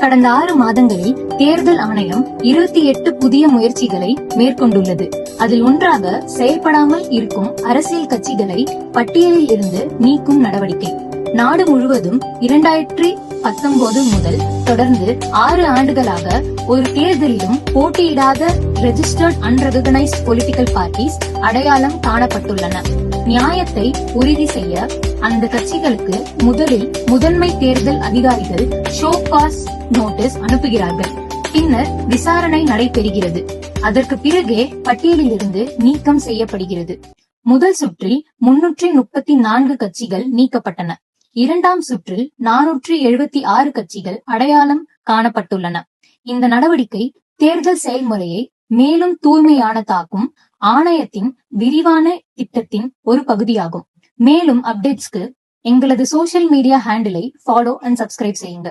கடந்த 6 மாதங்களில் தேர்தல் ஆணையம் 28 புதிய முயற்சிகளை மேற்கொண்டுள்ளது. அதில் ஒன்றாக செயல்படாமல் இருக்கும் அரசியல் கட்சிகளை பட்டியலில் இருந்து நீக்கும் நடவடிக்கை. நாடு முழுவதும் 2019 முதல் தொடர்ந்து 6 ஆண்டுகளாக ஒரு தேர்தலிலும் போட்டியிடாத ரெஜிஸ்டர்ட் அன்ரெகனைஸ்ட் பொலிட்டிக்கல் பார்ட்டிஸ் அடையாளம் காணப்பட்டுள்ளன. நியாயத்தை உறுதி செய்ய அந்த கட்சிகளுக்கு முதலில் முதன்மை தேர்தல் அதிகாரிகள் ஷோ காஸ் நோட்டீஸ் அனுப்புகிறார்கள். பின்னர் விசாரணை நடைபெறுகிறது. அதற்கு பிறகே பட்டியலில் இருந்து நீக்கம் செய்யப்படுகிறது. முதல் சுற்றில் 334 கட்சிகள் நீக்கப்பட்டன. இரண்டாம் சுற்றில் 476 கட்சிகள் அடையாளம் காணப்பட்டுள்ளன. இந்த நடவடிக்கை தேர்தல் செயல்முறையை மேலும் தூய்மையானதாக்கும் ஆணையத்தின் விரிவான திட்டத்தின் ஒரு பகுதியாகும். மேலும் அப்டேட்ஸ்க்கு எங்களது சோசியல் மீடியா ஹேண்டிலை ஃபாலோ அண்ட் சப்ஸ்கிரைப் செய்யுங்க.